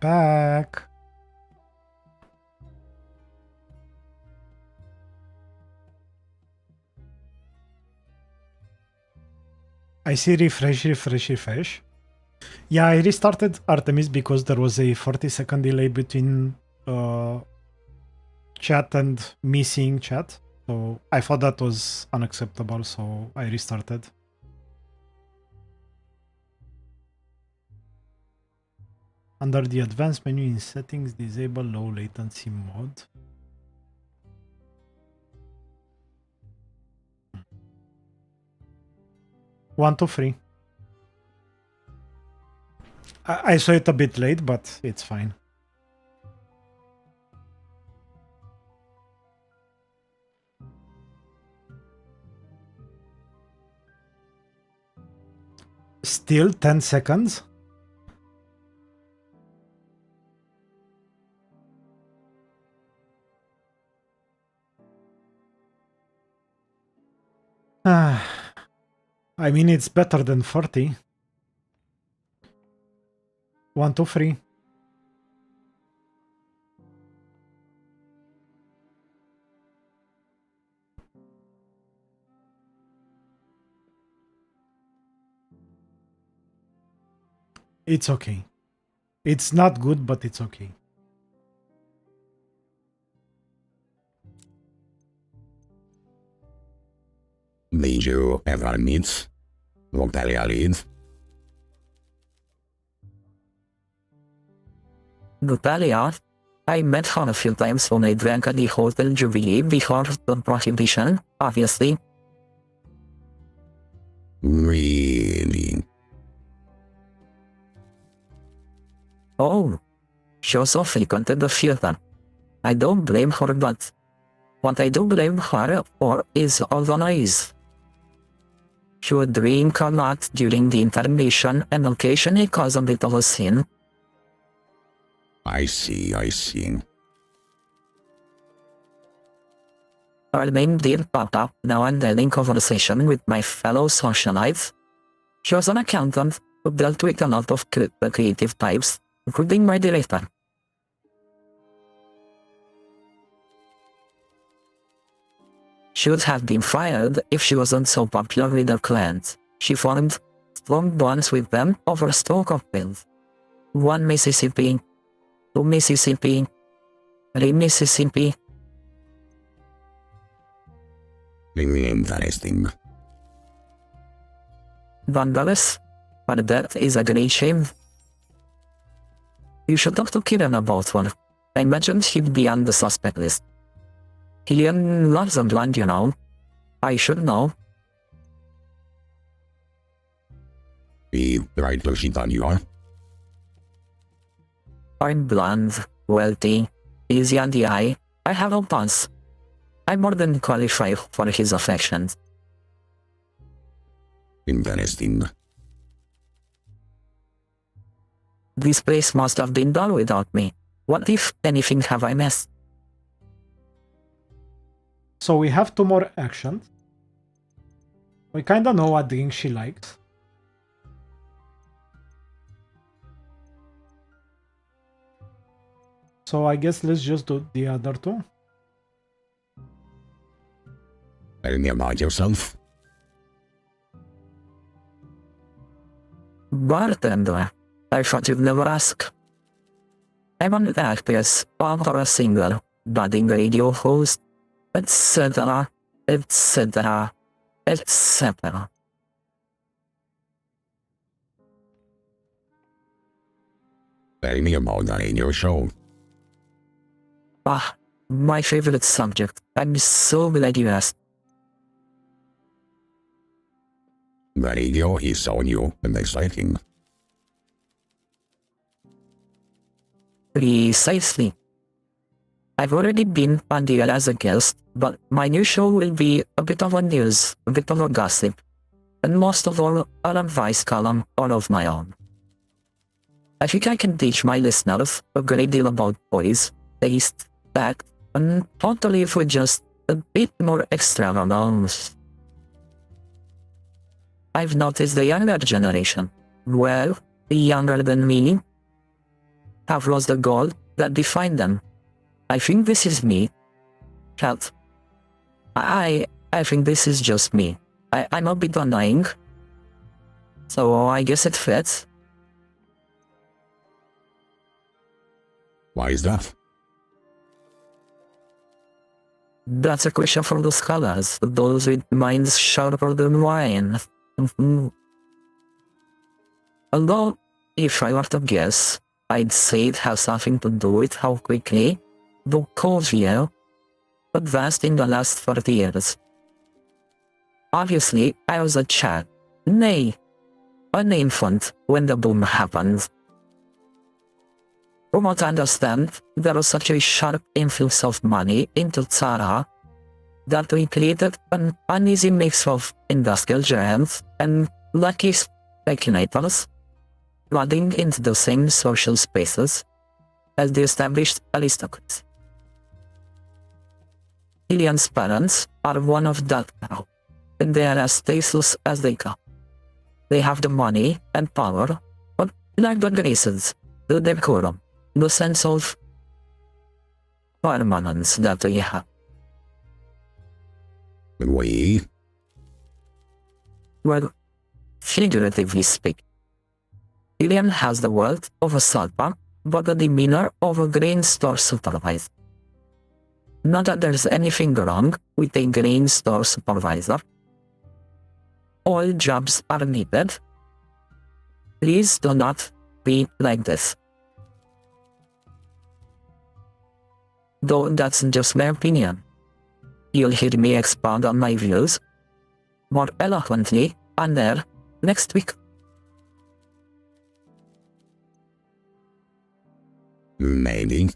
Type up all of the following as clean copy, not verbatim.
back. I see refresh. Yeah, I restarted Artemis because there was a 40-second delay between chat and me seeing chat. So I thought that was unacceptable, so I restarted. Under the advanced menu in settings, disable low latency mode. One to three. I saw it a bit late, but it's fine. Still 10 seconds. I mean, it's better than 40. 1 to 3. It's okay. It's not good, but it's okay. Did you ever meet Natalia Reed? Natalia? I met her a few times when I drank at the Hotel Jubilee before the prohibition, obviously. Really? Oh. She also frequented the theater. I don't blame her, but what I do blame her for is all the noise. She would drink a lot during the intermission and occasionally cause a bit of a scene. I see. Her name did pop up now and then in conversation with my fellow socialites. She was an accountant who dealt with a lot of creative types, including my director. She would have been fired if she wasn't so popular with her clients. She formed strong bonds with them over store cocktails. 1 Mississippi, 2 Mississippi, 3 Mississippi. Interesting. Vandalous, but that is a great shame. You should talk to Kieran about her. I imagine he'd be on the suspect list. Kieran loves a blonde, you know. I should know. The right person on you are? I'm blonde, wealthy, easy on the eye. I have no pants. I'm more than qualified for his affections. Interesting. This place must have been done without me. What if anything have I missed? So we have 2 more actions. We kinda know what drink she likes. So I guess let's just do the other 2. Tell me about yourself. Bartender. I thought you'd never ask. I'm an actress, or a singer, budding radio host, etc., etc., etc. Tell me about the radio show. Ah, my favorite subject. I'm so glad you asked. The radio is so new and exciting. Precisely. I've already been on the air as a guest, but my new show will be a bit of a news, a bit of a gossip, and most of all, an advice column all of my own. I think I can teach my listeners a great deal about boys, taste, tact, and how to live with just a bit more extravagance. I've noticed the younger generation, well, younger than me, have lost the goal that defined them. I think this is me. Cat. I think this is just me. I'm a bit annoying. So I guess it fits. Why is that? That's a question for the scholars, those with minds sharper than mine. Although, if I were to guess, I'd say it has something to do with how quickly the Corvio advanced in the last 30 years. Obviously, I was a child, nay, an infant when the boom happened. From what I understand, there was such a sharp influx of money into Tsara that we created an uneasy mix of industrial giants and lucky speculators, flooding into the same social spaces as the established aristocrats. Ilian's parents are one of that crowd, and they are as tasteless as they come. They have the money and power, but like the graces, the decorum, the sense of permanence that they have. We? Well, figuratively speaking, Ilian has the wealth of a sultan, but the demeanor of a grain store supervisor. Not that there's anything wrong with a grain store supervisor. All jobs are needed. Please do not be like this. Though that's just my opinion. You'll hear me expound on my views more eloquently on there next week. Maybe.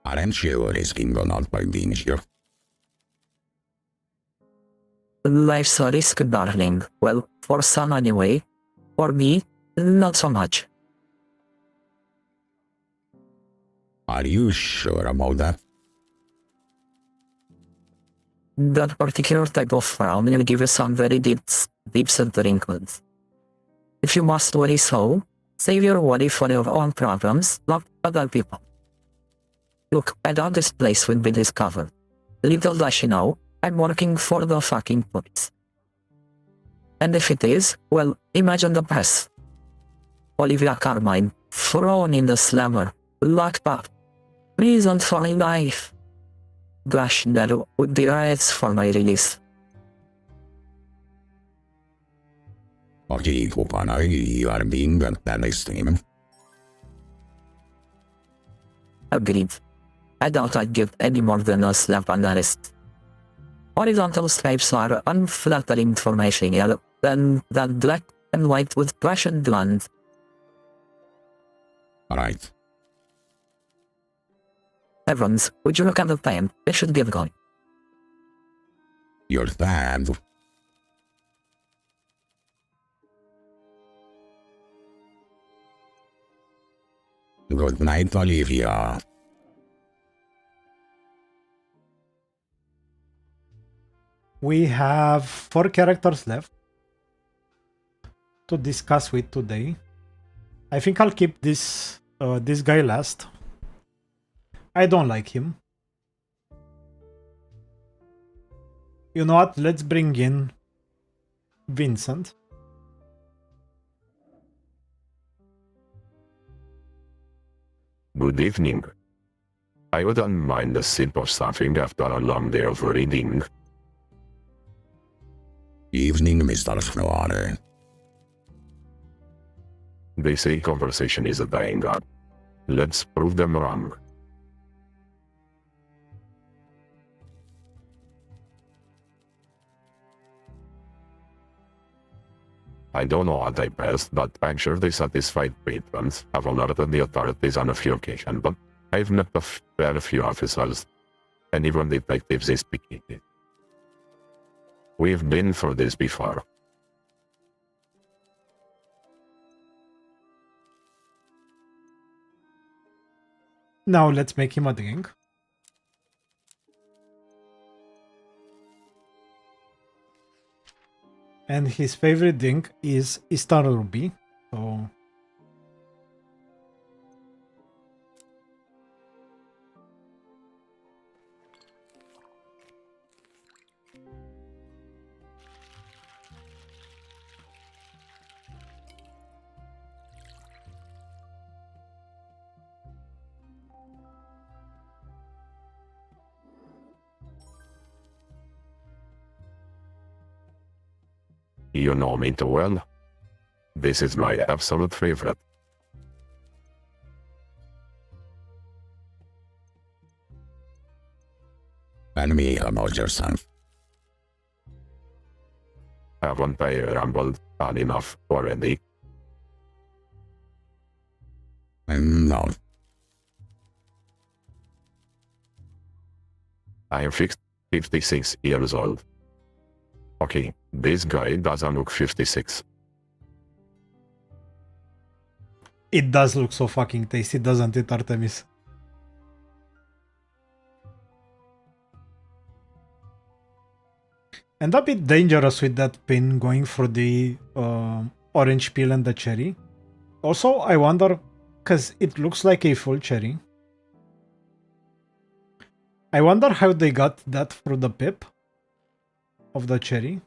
Aren't you risking a lot by being here? Life's a risk, darling. Well, for some anyway. For me, not so much. Are you sure about that? That particular type of frown will give you some very deep-set wrinkles. If you must worry so, save your worry for your own problems, not other people. Look, I doubt this place will be discovered. Little does she know, I'm working for the fucking police. And if it is, well, imagine the press. Olivia Carmine, thrown in the slammer, locked up, prison for life. Gosh, there would be riots for my release. Aki kopana, you are being very extreme. Agreed. I doubt I'd give any more than a slap on the wrist. Horizontal stripes are unflattering for my shingle than that black and white with passion blonde. Right. Evans, would you look at the time? I should get going. You're bad. Good night, Olivia. We have 4 characters left to discuss with today. I think I'll keep this guy last. I don't like him. You know what? Let's bring in Vincent. Good evening. I wouldn't mind a sip of something after a long day of reading. Evening, Mr. Snoare. They say conversation is dying out. Let's prove them wrong. I don't know what I passed, but I'm sure the satisfied patrons have alerted the authorities on a few occasions, but I've met a fair few officers, and even detectives is picking it. We've been through this before. Now let's make him a drink. And his favorite drink is Eastern Ruby. So You know me too well. This is my absolute favorite. And me about yourself. Haven't I rambled on enough already? No. I am 56 years old. Okay, this guy doesn't look 56. it does look so fucking tasty, doesn't it, Artemis? And a bit dangerous with that pin going for the orange peel and the cherry. Also, I wonder, because it looks like a full cherry. I wonder how they got that through the pip of the cherry.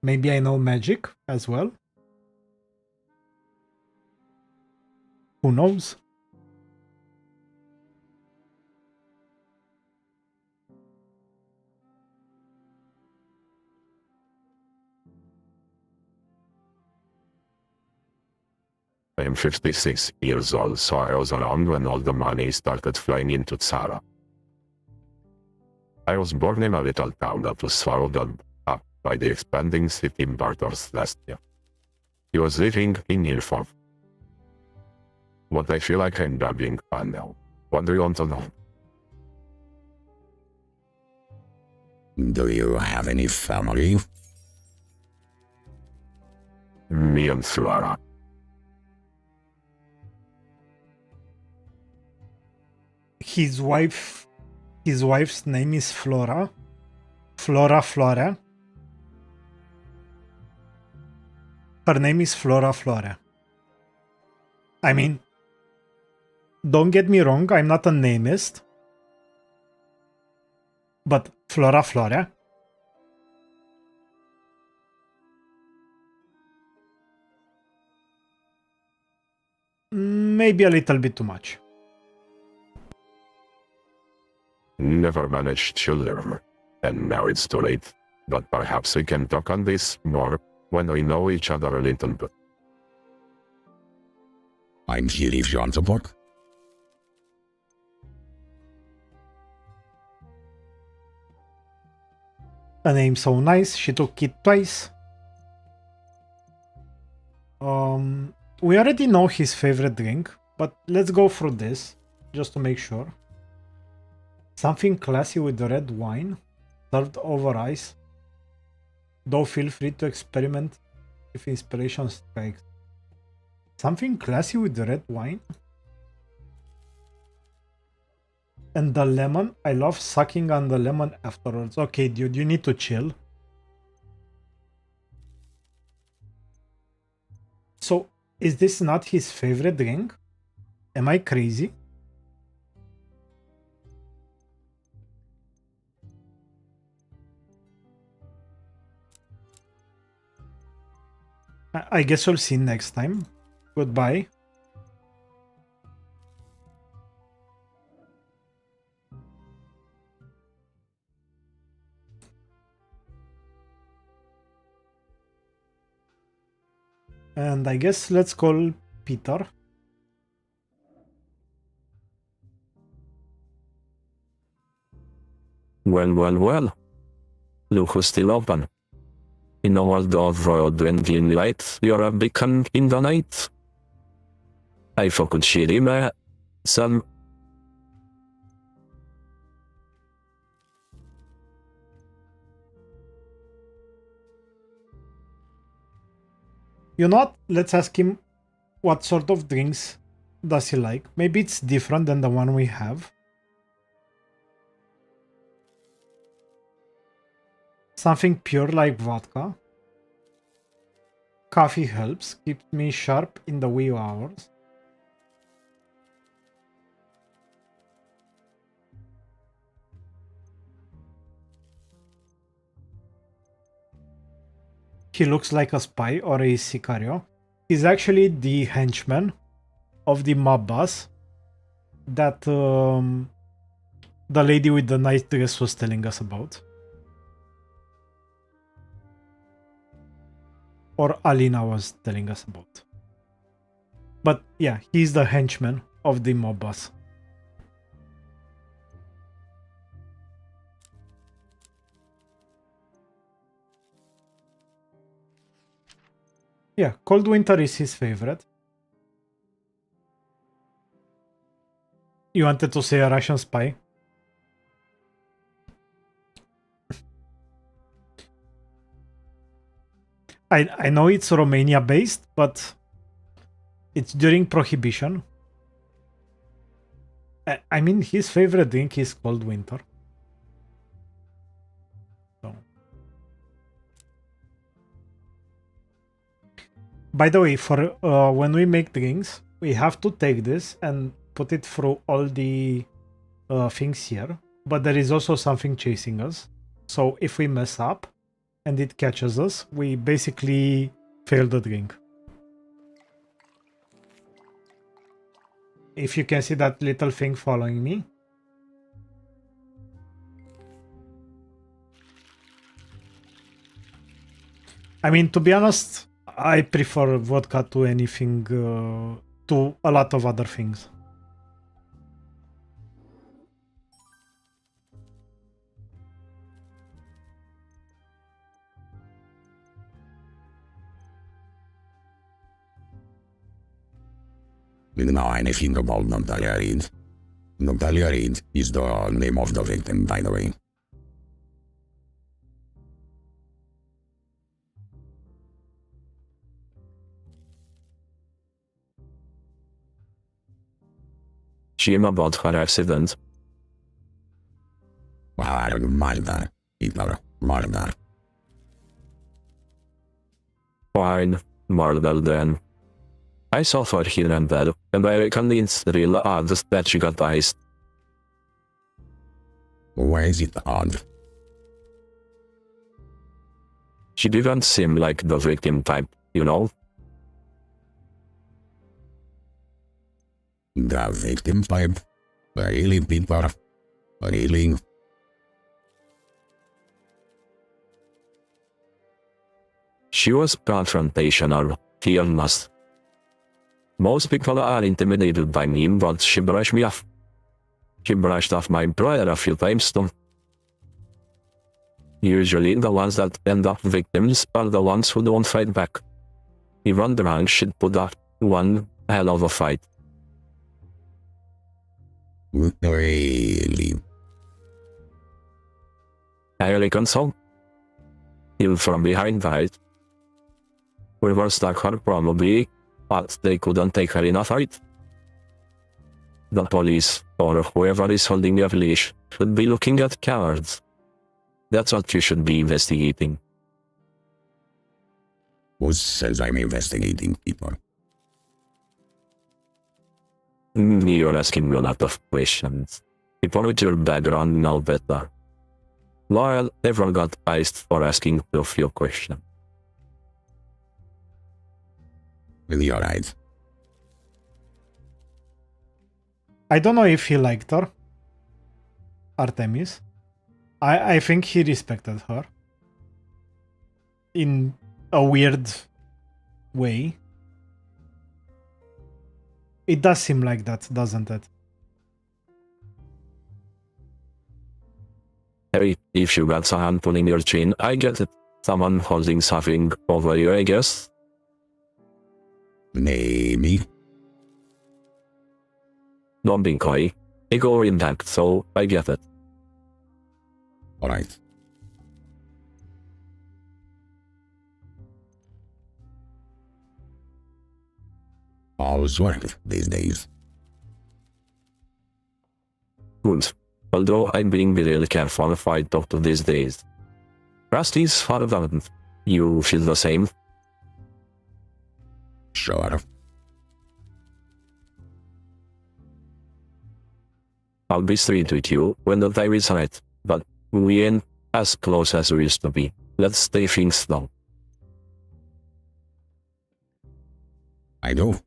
Maybe I know magic as well. Who knows? I am 56 years old, so I was around when all the money started flying into Tsara. I was born in a little town that was swallowed up by the expanding city Bartos last year. He was living in Ilfov. What I feel like I'm babbling on now. What do you want to know? Do you have any family? Me and Flora. His wife's name is Flora. Flora. Her name is Flora. I mean, don't get me wrong, I'm not a namist. But Flora. Maybe a little bit too much. Never managed children, and now it's too late. But perhaps we can talk on this more when we know each other a little bit. I'm here if you want to book. A name so nice, she took it twice. We already know his favorite drink, but let's go through this, just to make sure. Something classy with red wine, served over ice. Though feel free to experiment if inspiration strikes. Something classy with red wine? And the lemon, I love sucking on the lemon afterwards. Okay, dude, you need to chill. So, is this not his favorite drink? Am I crazy? I guess we'll see next time. Goodbye. And I guess let's call Peter. Well. Look who's still open. In a world of royal dwindling light, you're a beacon in the night. I fucking shitty my son. You know what? Let's ask him what sort of drinks does he like. Maybe it's different than the one we have. Something pure like vodka. Coffee helps, keeps me sharp in the wee hours. He looks like a spy or a sicario. He's actually the henchman of the mob boss that the lady with the nice dress was telling us about. Or Alina was telling us about. But yeah, he's the henchman of the mob boss. Yeah, Cold Winter is his favorite. You wanted to say a Russian spy? I know it's Romania based, but it's during Prohibition. I mean, his favorite drink is Cold Winter. So. By the way, for when we make drinks, we have to take this and put it through all the things here. But there is also something chasing us. So if we mess up and it catches us, we basically fail the drink. If you can see that little thing following me. I mean, to be honest, I prefer vodka to anything, to a lot of other things. You know anything about Natalia Reid? Natalia Reid is the name of the victim, by the way. Shame about her accident. Murder. Hitler. Murder. Fine, murder then. I saw her here and there, and I reckon it's real odd that she got iced. Why is it odd? She didn't seem like the victim type, you know? The victim type? Really, Peter? Really? She was confrontational, fearless. Most people are intimidated by me, but she brushed me off. She brushed off my brother a few times too. Usually the ones that end up victims are the ones who don't fight back. Even the rank should put up one hell of a fight. Really? I reckon so. Kill from behind, right? We were stuck her probably, but they couldn't take her in a fight. The police, or whoever is holding your leash, should be looking at cowards. That's what you should be investigating. Who says I'm investigating people? You're asking me a lot of questions. People with your background know better. Lyle never got iced for asking a few questions. Really alright. I don't know if he liked her, Artemis. I think he respected her. In a weird way. It does seem like that, doesn't it? Hey, if you got someone pulling your chin, I get it. Someone holding something over you, I guess. Maybe. Don't be coy. Ego intact, so I get it. Alright. How's work these days? Good. Although I'm being really careful if I talk to these days. Rusty's far done. You feel the same? Sure. I'll be straight with you when the time is right, but we ain't as close as we used to be. Let's stay things down. I do.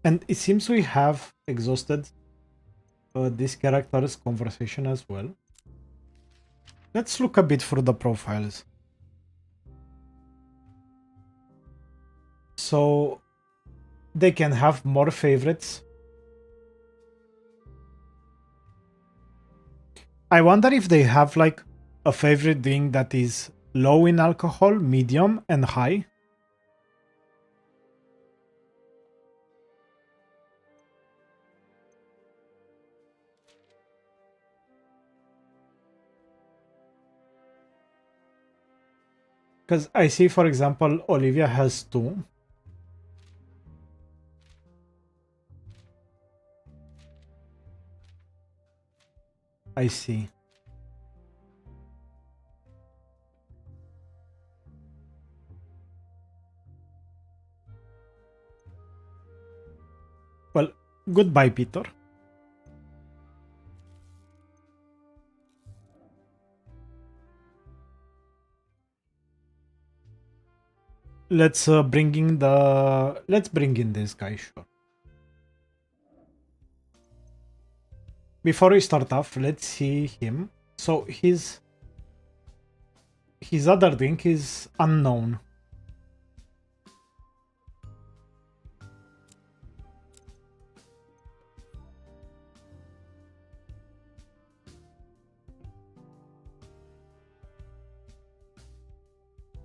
And it seems we have exhausted this character's conversation as well. Let's look a bit through the profiles. So they can have more favorites. I wonder if they have like a favorite drink that is low in alcohol, medium, and high. Because I see, for example, Olivia has 2. I see. Well, goodbye, Peter. Let's bring in this guy, sure. Before we start off, let's see him. So his other drink is unknown.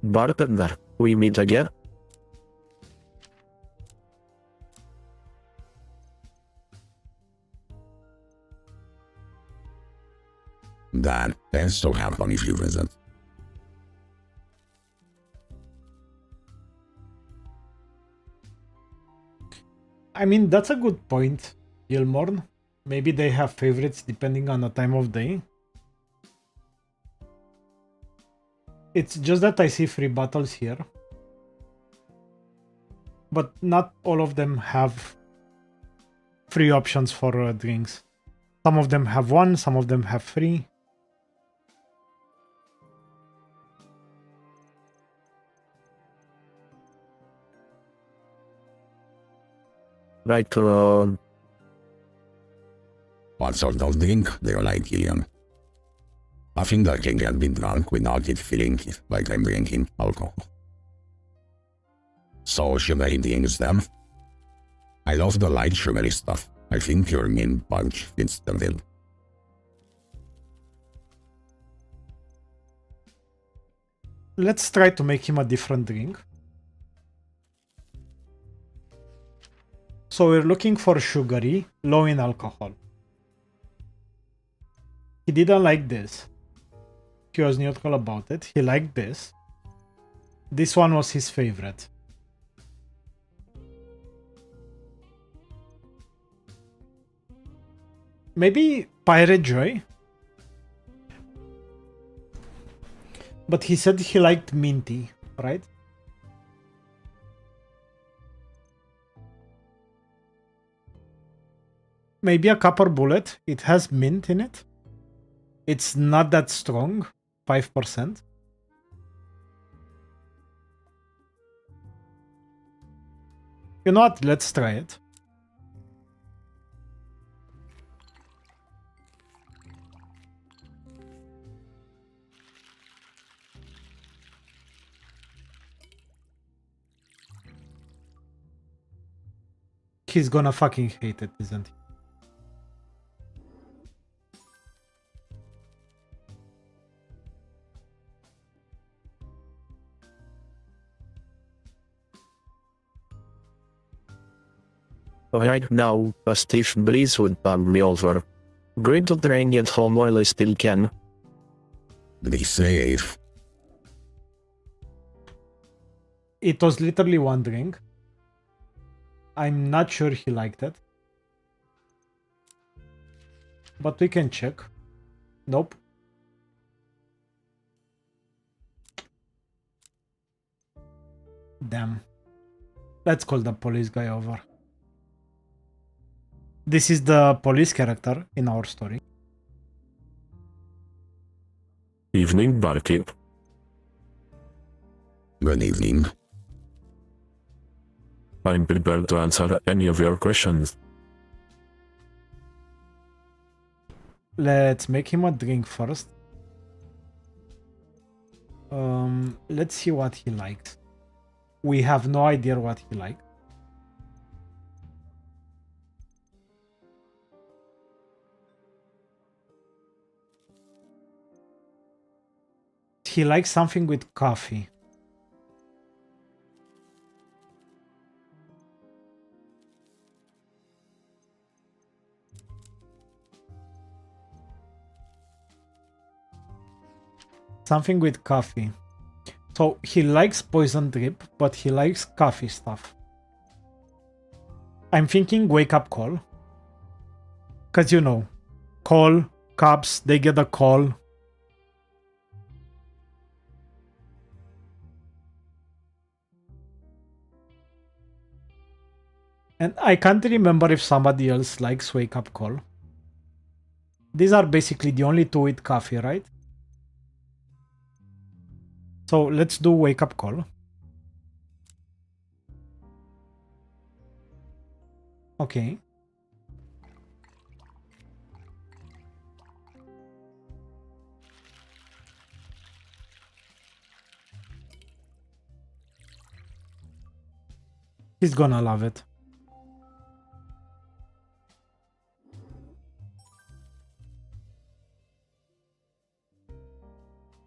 Bartender, we meet again? That tends to happen if you visit. I mean, that's a good point, Gilmore. Maybe they have favorites depending on the time of day. It's just that I see 3 bottles here. But not all of them have 3 options for drinks. Some of them have 1, some of them have 3. Right, What sort of drink do you like, Gillian? Nothing that can get me drunk without it feeling like I'm drinking alcohol. So sugary drinks then? I love the light sugary stuff. I think your mint punch fits the bill. Let's try to make him a different drink. So we're looking for sugary, low in alcohol. He didn't like this. He was neutral about it. He liked this. This one was his favorite. Maybe Pirate Joy? But he said he liked minty, right? Maybe a Copper Bullet. It has mint in it. It's not that strong. 5%. You know what? Let's try it. He's gonna fucking hate it, isn't he? Right now, a stiff breeze would turn me over. Going to train at home while I still can. Be safe. It was literally 1 drink. I'm not sure he liked it. but we can check. Nope. Damn. Let's call the police guy over. This is the police character in our story. Evening, barkeep. Good evening. I'm prepared to answer any of your questions. Let's make him a drink first. Let's see what he likes. We have no idea what he likes. He likes something with coffee. Something with coffee. So he likes poison drip, but he likes coffee stuff. I'm thinking wake up call. Cause you know, call, cops, they get a call. And I can't remember if somebody else likes wake up call. These are basically the only two with coffee, right? So let's do wake up call. Okay. He's gonna love it.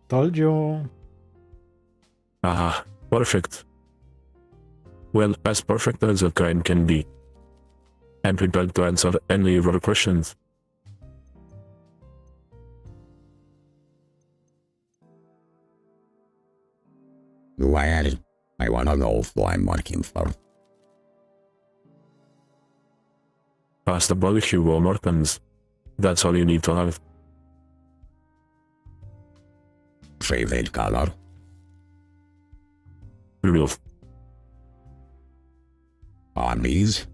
Told you. Ah, perfect. Well, as perfect as a crime can be. I'm prepared to answer any of your questions. Well, I wanna know who I'm working for. Constable Hugo Mortens. That's all you need to know. Favorite color? Blue. Hobbies?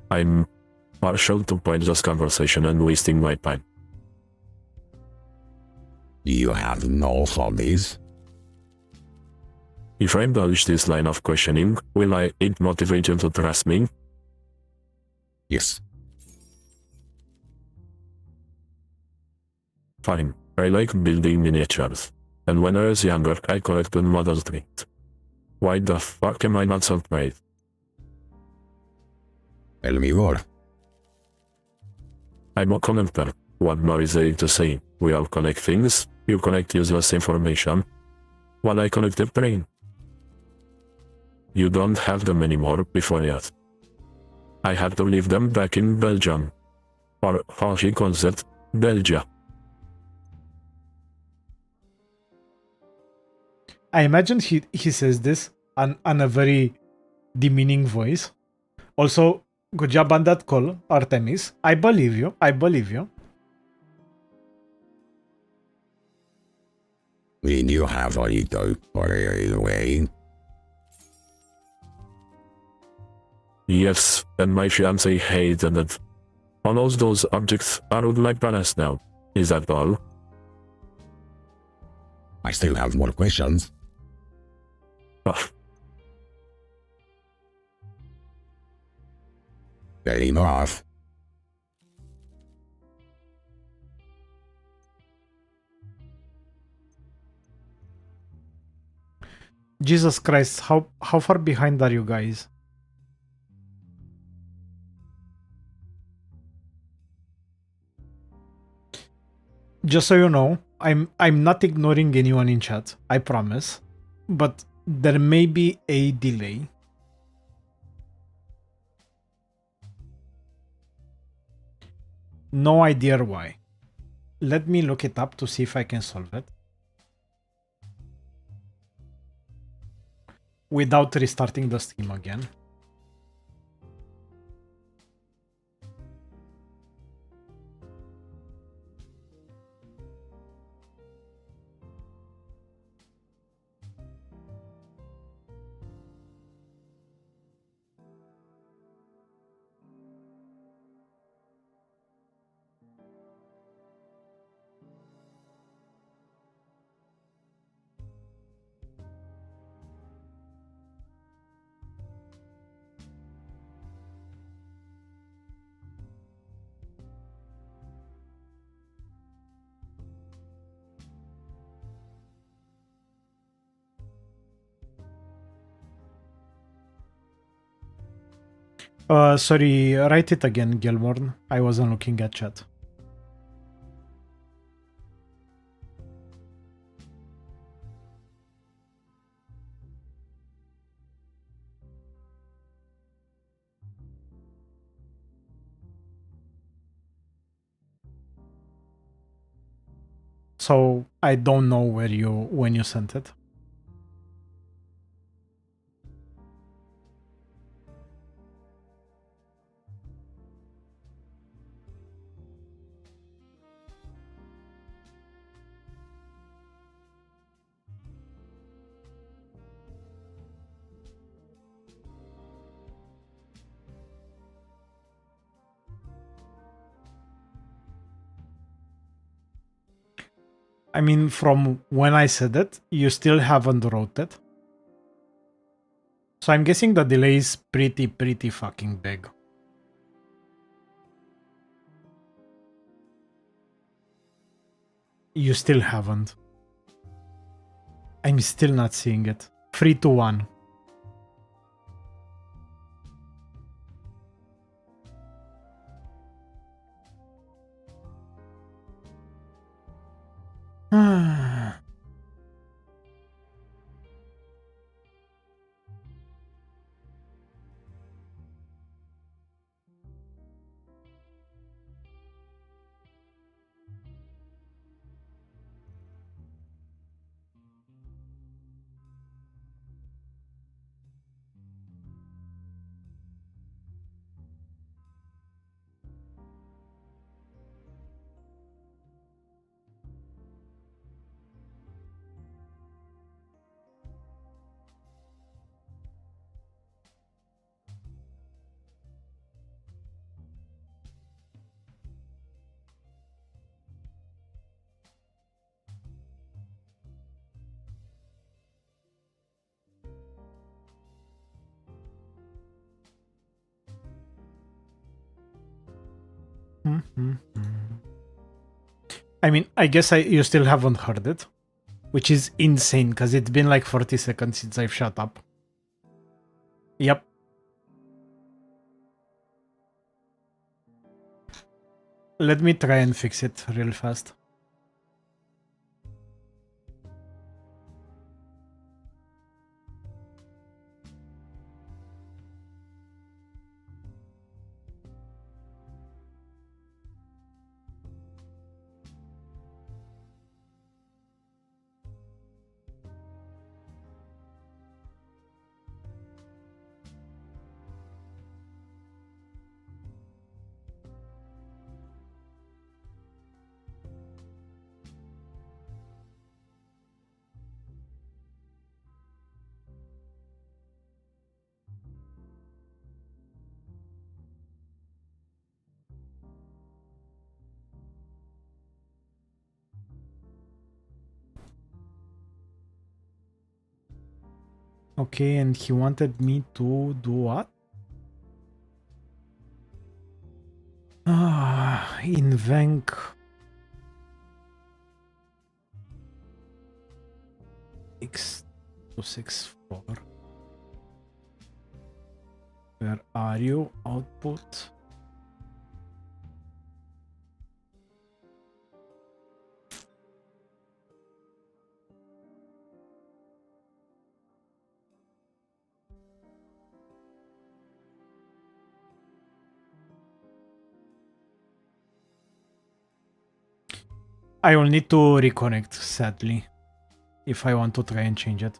I'm partial to pointless conversation and wasting my time. You have no hobbies? If I indulge this line of questioning, will it motivate you to trust me? Yes. Fine. I like building miniatures. And when I was younger, I collected model trains. Why the fuck am I not surprised? Tell me more. I'm a collector. What more is there to say? We all collect things, you collect useless information, while I collect a train. You don't have them anymore before yet. I had to leave them back in Belgium. Or how he calls it, Belgia. I imagine he says this on a very demeaning voice. Also, good job on that call, Artemis. I believe you. I believe you. Did you have a little carried away? Yes, and my fiancé hated it. All of those objects are with my palace now. Is that all? I still have more questions. Ugh. Fair enough. Jesus Christ, how far behind are you guys? Just so you know, I'm not ignoring anyone in chat, I promise. But there may be a delay. No idea why. Let me look it up to see if I can solve it. without restarting the stream again. Sorry, write it again, Gilmorn. I wasn't looking at chat. So I don't know when you sent it. I mean, from when I said it, you still haven't wrote it. So I'm guessing the delay is pretty fucking big. You still haven't. I'm still not seeing it. 3 to 1. I mean, I guess you still haven't heard it, which is insane because it's been like 40 seconds since I've shut up. Yep. Let me try and fix it real fast. Okay, and he wanted me to do what? Invenc. X264. Where are you? Output. I will need to reconnect, sadly, if I want to try and change it.